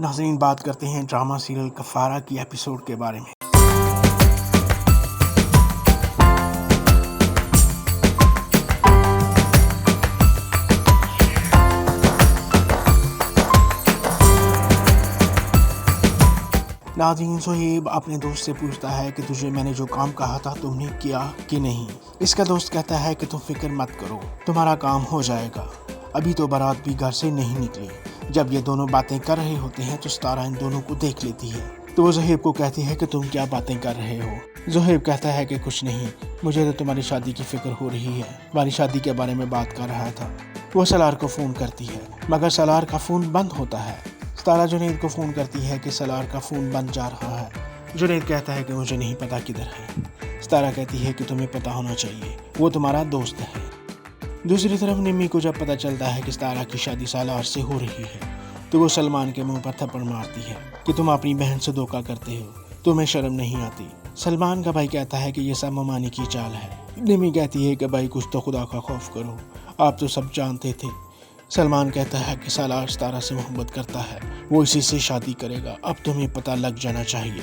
ناظرین، بات کرتے ہیں ڈرامہ سیریل کفارہ کی ایپیسوڈ کے بارے میں۔ ناظرین، صہیب اپنے دوست سے پوچھتا ہے کہ تجھے میں نے جو کام کہا تھا تم نے کیا کہ نہیں۔ اس کا دوست کہتا ہے کہ تم فکر مت کرو، تمہارا کام ہو جائے گا، ابھی تو بارات بھی گھر سے نہیں نکلی۔ جب یہ دونوں باتیں کر رہے ہوتے ہیں تو ستارہ ان دونوں کو دیکھ لیتی ہے، تو وہ زہیب کو کہتی ہے کہ تم کیا باتیں کر رہے ہو۔ زہیب کہتا ہے کہ کچھ نہیں، مجھے تو تمہاری شادی کی فکر ہو رہی ہے، تمہاری شادی کے بارے میں بات کر رہا تھا۔ وہ سالار کو فون کرتی ہے مگر سالار کا فون بند ہوتا ہے۔ ستارہ جنید کو فون کرتی ہے کہ سالار کا فون بند جا رہا ہے۔ جنید کہتا ہے کہ مجھے نہیں پتا کدھر ہے۔ ستارہ کہتی ہے کہ تمہیں پتا ہونا چاہیے، وہ تمہارا دوست ہے۔ دوسری طرف نمی کو جب پتا چلتا ہے کہ ستارہ کی شادی سالار سے ہو رہی ہے تو وہ سلمان کے منہ پر تھپڑ مارتی ہے کہ تم اپنی بہن سے دھوکہ کرتے ہو، تمہیں شرم نہیں آتی۔ سلمان کا بھائی کہتا ہے کہ یہ سب ممانی کی چال ہے۔ نمی کہتی ہے کہ بھائی کچھ تو خدا کا خوف کرو، آپ تو سب جانتے تھے۔ سلمان کہتا ہے کہ سالار ستارہ سے محبت کرتا ہے، وہ اسی سے شادی کرے گا، اب تمہیں پتہ لگ جانا چاہیے۔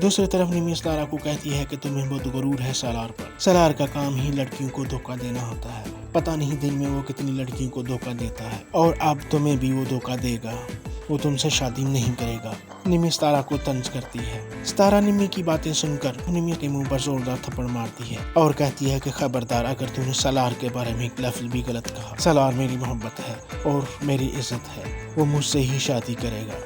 دوسری طرف نمی ستارہ کو کہتی ہے کہ تمہیں بہت غرور ہے سالار پر، سالار کا کام ہی لڑکیوں کو دھوکہ دینا ہوتا ہے، پتہ نہیں دن میں وہ کتنی لڑکیوں کو دھوکہ دیتا ہے، اور اب تمہیں بھی وہ دھوکہ دے گا، وہ تم سے شادی نہیں کرے گا۔ نمی ستارہ کو طنز کرتی ہے۔ ستارہ نمی کی باتیں سن کر نمی کے منہ پر زوردار تھپڑ مارتی ہے اور کہتی ہے کہ خبردار، اگر تم نے سالار کے بارے میں ایک لفظ بھی غلط کہا، سالار میری محبت ہے اور میری عزت ہے، وہ مجھ سے ہی شادی کرے گا۔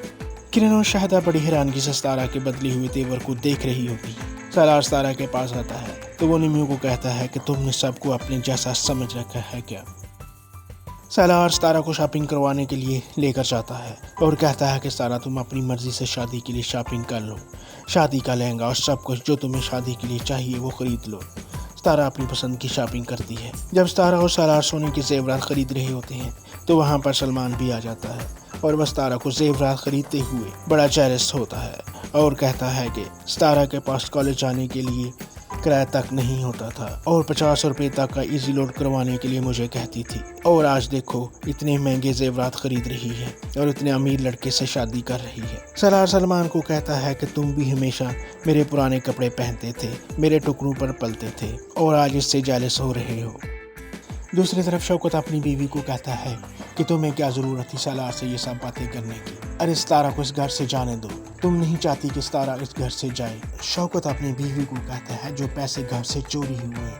کرن اور شاہدہ بڑی حیرانگی سے ستارہ کے بدلے ہوئے تیور کو دیکھ رہی ہوتی ہے۔ سالار ستارہ کے پاس آتا ہے تو وہ نمی کو کہتا ہے کہ تم نے سب کو اپنے جیسا سمجھ رکھا ہے کیا؟ سالار ستارہ کو شاپنگ کروانے کے لیے لے کر جاتا ہے اور کہتا ہے کہ ستارہ تم اپنی مرضی سے شادی کے لیے شاپنگ کر لو، شادی کا لہنگا اور سب کچھ جو تمہیں شادی کے لیے چاہیے وہ خرید لو۔ ستارہ اپنی پسند کی شاپنگ کرتی ہے۔ جب ستارہ اور سالار سونے کے زیورات خرید رہے ہوتے ہیں تو وہاں پر سلمان بھی آ جاتا ہے اور وہ ستارہ کو زیورات خریدتے ہوئے بڑا جیلس ہوتا ہے اور کہتا ہے کہ ستارہ کے پاس کالج جانے کے لیے کرایہ تک نہیں ہوتا تھا اور 50 روپے تک کا ایزی لوڈ کروانے کے لیے مجھے کہتی تھی، اور آج دیکھو اتنے مہنگے زیورات خرید رہی ہے اور اتنے امیر لڑکے سے شادی کر رہی ہے۔ سالار سلمان کو کہتا ہے کہ تم بھی ہمیشہ میرے پرانے کپڑے پہنتے تھے، میرے ٹکڑوں پر پلتے تھے اور آج اس سے جیلس ہو رہے ہو۔ دوسری طرف شوکت اپنی بیوی کو کہتا ہے کہ تمہیں کیا ضرورت تھی سالار سے یہ سب باتیں کرنے کی، ارے ستارہ کو اس گھر سے جانے دو، تم نہیں چاہتی کہ ستارہ اس گھر سے جائے۔ شوکت اپنی بیوی کو کہتا ہے جو پیسے گھر سے چوری ہوئے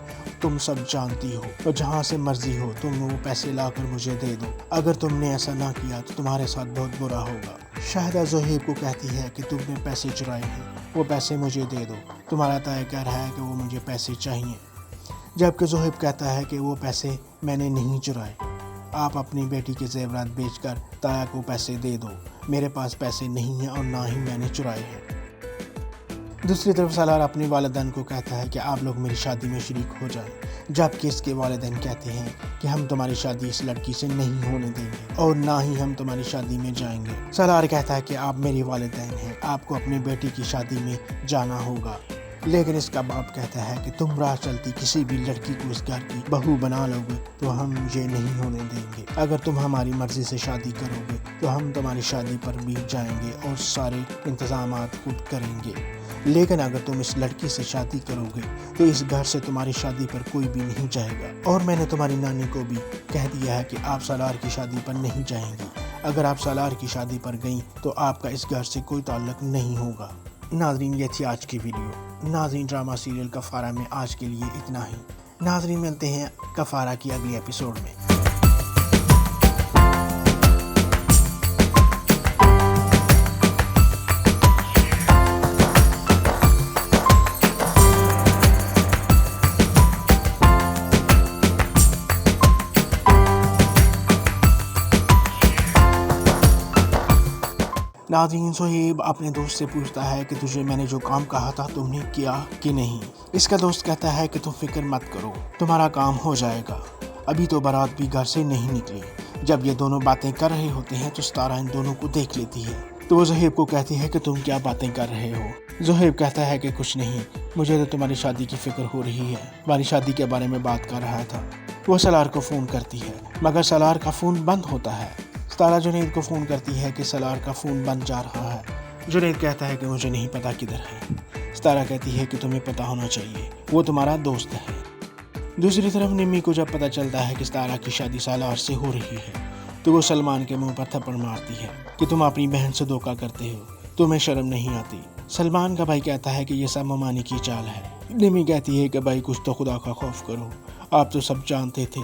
تم سب جانتی ہو، تو جہاں سے مرضی ہو تم وہ پیسے لا کر مجھے دے دو، اگر تم نے ایسا نہ کیا تو تمہارے ساتھ بہت برا ہوگا۔ شاہدہ زہیب کو کہتی ہے کہ تم نے پیسے چرائے ہیں، وہ پیسے مجھے دے دو، تمہارا تایا کہہ رہا ہے کہ وہ مجھے پیسے چاہیے، جبکہ زہیب کہتا ہے کہ وہ پیسے میں نے نہیں چرائے، آپ اپنی بیٹی کے زیورات بیچ کر تایا کو پیسے دے دو، میرے پاس پیسے نہیں ہیں اور نہ ہی میں نے چرائے ہیں۔ دوسری طرف سالار اپنے والدین کو کہتا ہے کہ آپ لوگ میری شادی میں شریک ہو جائیں، جبکہ اس کے والدین کہتے ہیں کہ ہم تمہاری شادی اس لڑکی سے نہیں ہونے دیں گے اور نہ ہی ہم تمہاری شادی میں جائیں گے۔ سالار کہتا ہے کہ آپ میری والدین ہیں، آپ کو اپنی بیٹی کی شادی میں جانا ہوگا، لیکن اس کا باپ کہتا ہے کہ تم راہ چلتی کسی بھی لڑکی کو اس گھر کی بہو بنا لو گے تو ہم یہ نہیں ہونے دیں گے، اگر تم ہماری مرضی سے شادی کرو گے تو ہم تمہاری شادی پر بھی جائیں گے اور سارے انتظامات خود کریں گے، لیکن اگر تم اس لڑکی سے شادی کرو گے تو اس گھر سے تمہاری شادی پر کوئی بھی نہیں جائے گا، اور میں نے تمہاری نانی کو بھی کہہ دیا ہے کہ آپ سالار کی شادی پر نہیں جائیں گی، اگر آپ سالار کی شادی پر گئیں تو آپ کا اس گھر سے کوئی تعلق نہیں ہوگا۔ ناظرین، یہ تھی آج کی ویڈیو۔ ناظرین، ڈرامہ سیریل کفارہ میں آج کے لیے اتنا ہی۔ ناظرین، ملتے ہیں کفارہ کی اگلی ایپیسوڈ میں۔ ناظرین، صہیب اپنے دوست سے پوچھتا ہے کہ تجھے میں نے جو کام کہا تھا تم نے کیا کہ نہیں۔ اس کا دوست کہتا ہے کہ تم فکر مت کرو، تمہارا کام ہو جائے گا، ابھی تو بارات بھی گھر سے نہیں نکلی۔ جب یہ دونوں باتیں کر رہے ہوتے ہیں تو ستارہ ان دونوں کو دیکھ لیتی ہے، تو وہ زہیب کو کہتی ہے کہ تم کیا باتیں کر رہے ہو۔ زہیب کہتا ہے کہ کچھ نہیں، مجھے تو تمہاری شادی کی فکر ہو رہی ہے، تمہاری شادی کے بارے میں بات کر رہا تھا۔ وہ سالار کو فون کرتی ہے مگر سالار کا فون بند ہوتا ہے۔ ستارہ جنید کو فون کرتی ہے کہ سالار کا فون بند جا رہا ہے۔ جنید کہتا ہے کہ مجھے نہیں پتا کدھر ہے۔ ستارہ کہتی ہے کہ تمہیں پتا ہونا چاہیے، وہ تمہارا دوست ہے۔ دوسری طرف نمی کو جب پتا چلتا ہے کہ ستارہ کی شادی سالار سے ہو رہی ہے تو وہ سلمان کے منہ پر تھپڑ مارتی ہے کہ تم اپنی بہن سے دھوکہ کرتے ہو، تمہیں شرم نہیں آتی۔ سلمان کا بھائی کہتا ہے کہ یہ سب ممانی کی چال ہے۔ نمی کہتی ہے کہ بھائی کچھ تو خدا کا خوف کرو، آپ تو سب جانتے تھے۔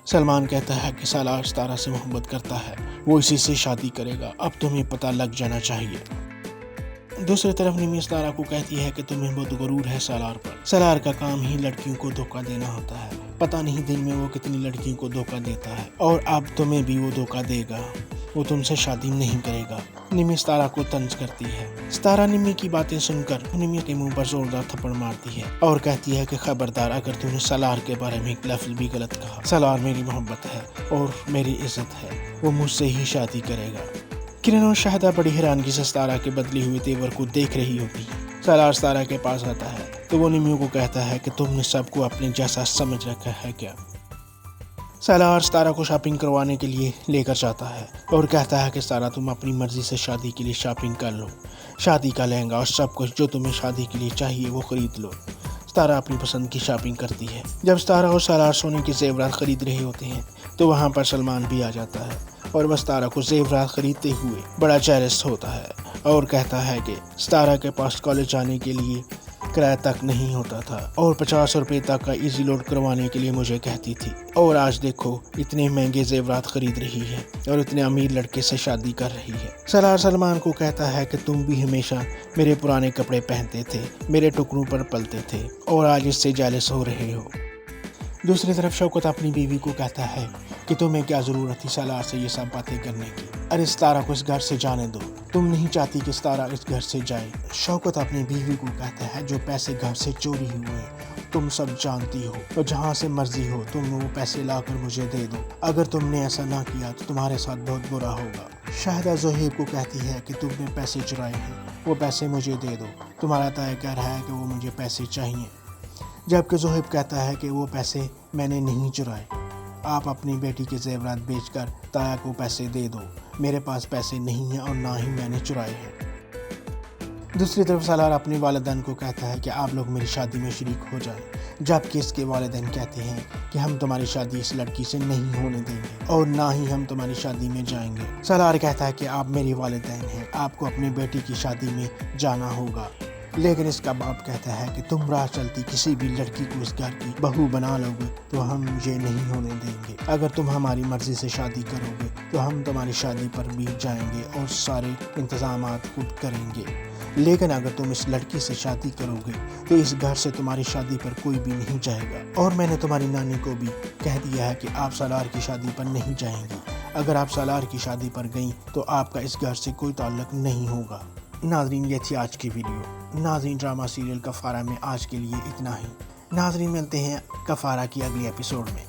سلمان کہتا ہے کہ سالار ستارہ سے محبت کرتا ہے، وہ اسی سے شادی کرے گا، اب تمہیں پتہ لگ جانا چاہیے۔ دوسری طرف نمی ستارہ کو کہتی ہے کہ تمہیں بہت غرور ہے سالار پر۔ سالار کا کام ہی لڑکیوں کو دھوکہ دینا ہوتا ہے، پتہ نہیں دن میں وہ کتنی لڑکیوں کو دھوکہ دیتا ہے، اور اب تمہیں بھی وہ دھوکہ دے گا، وہ تم سے شادی نہیں کرے گا۔ نمی ستارہ کو طنز کرتی ہے۔ ستارہ نمی کی باتیں سن کر نمی کے منہ پر زوردار تھپڑ مارتی ہے اور کہتی ہے کہ خبردار، اگر تم نے سالار کے بارے میں ایک لفظ بھی غلط کہا، سالار میری محبت ہے اور میری عزت ہے، وہ مجھ سے ہی شادی کرے گا۔ کرن اور شاہدہ بڑی حیرانگی سے ستارہ کے بدلے ہوئے تیور کو دیکھ رہی ہوتی ہے۔ سالار ستارہ کے پاس آتا ہے تو وہ نمی کو کہتا ہے کہ تم نے سب کو اپنے جیسا سمجھ رکھا ہے کیا؟ سالار ستارہ کو شاپنگ کروانے کے لیے لے کر جاتا ہے اور کہتا ہے کہ ستارہ تم اپنی مرضی سے شادی کے لیے شاپنگ کر لو، شادی کا لہنگا اور سب کچھ جو تمہیں شادی کے لیے چاہیے وہ خرید لو۔ ستارہ اپنی پسند کی شاپنگ کرتی ہے۔ جب ستارہ اور سالار سونے کے زیورات خرید رہے ہوتے ہیں تو وہاں پر سلمان بھی آ جاتا ہے اور وہ ستارہ کو زیورات خریدتے ہوئے بڑا جیلس ہوتا ہے اور کہتا ہے کہ ستارہ کے پاس کالج جانے کے لیے کرایہ تک نہیں ہوتا تھا اور 50 روپے تک کا ایزی لوڈ کروانے کے لیے مجھے کہتی تھی، اور آج دیکھو اتنے مہنگے زیورات خرید رہی ہے اور اتنے امیر لڑکے سے شادی کر رہی ہے۔ سالار سلمان کو کہتا ہے کہ تم بھی ہمیشہ میرے پرانے کپڑے پہنتے تھے، میرے ٹکڑوں پر پلتے تھے اور آج اس سے جیلس ہو رہے ہو۔ دوسری طرف شوکت اپنی بیوی کو کہتا ہے کہ تمہیں کیا ضرورت تھی سالار سے یہ سب باتیں کرنے کی، ارے ستارہ کو اس گھر سے جانے دو، تم نہیں چاہتی کہ ستارہ اس گھر سے جائے۔ شوکت اپنی بیوی کو کہتا ہے جو پیسے گھر سے چوری ہوئے تم سب جانتی ہو، اور جہاں سے مرضی ہو تم وہ پیسے لا کر مجھے دے دو، اگر تم نے ایسا نہ کیا تو تمہارے ساتھ بہت برا ہوگا۔ شاہدہ زہیب کو کہتی ہے کہ تم نے پیسے چرائے ہیں، وہ پیسے مجھے دے دو، تمہارا تایا کہہ رہا ہے کہ وہ مجھے پیسے چاہیے، جبکہ زہیب کہتا ہے کہ وہ پیسے میں نے نہیں چرائے، آپ اپنی بیٹی کے زیورات بیچ کر تایا کو پیسے دے دو، میرے پاس پیسے نہیں ہیں اور نہ ہی میں نے چرائے ہیں۔ دوسری طرف سالار اپنے والدین کو کہتا ہے کہ آپ لوگ میری شادی میں شریک ہو جائیں، جبکہ اس کے والدین کہتے ہیں کہ ہم تمہاری شادی اس لڑکی سے نہیں ہونے دیں گے اور نہ ہی ہم تمہاری شادی میں جائیں گے۔ سالار کہتا ہے کہ آپ میری والدین ہیں، آپ کو اپنی بیٹی کی شادی میں جانا ہوگا، لیکن اس کا باپ کہتا ہے کہ تم راہ چلتی کسی بھی لڑکی کو اس گھر کی بہو بنا لو گے تو ہم یہ نہیں ہونے دیں گے، اگر تم ہماری مرضی سے شادی کرو گے تو ہم تمہاری شادی پر بھی جائیں گے اور سارے انتظامات خود کریں گے، لیکن اگر تم اس لڑکی سے شادی کرو گے تو اس گھر سے تمہاری شادی پر کوئی بھی نہیں جائے گا، اور میں نے تمہاری نانی کو بھی کہہ دیا ہے کہ آپ سالار کی شادی پر نہیں جائیں گی، اگر آپ سالار کی شادی پر گئیں تو آپ کا اس گھر سے کوئی تعلق نہیں ہوگا۔ ناظرین یہ تھی آج کی ویڈیو۔ ناظرین ڈرامہ سیریل کفارہ میں آج کے لیے اتنا ہی۔ ناظرین ملتے ہیں کفارہ کی اگلی ایپیسوڈ میں۔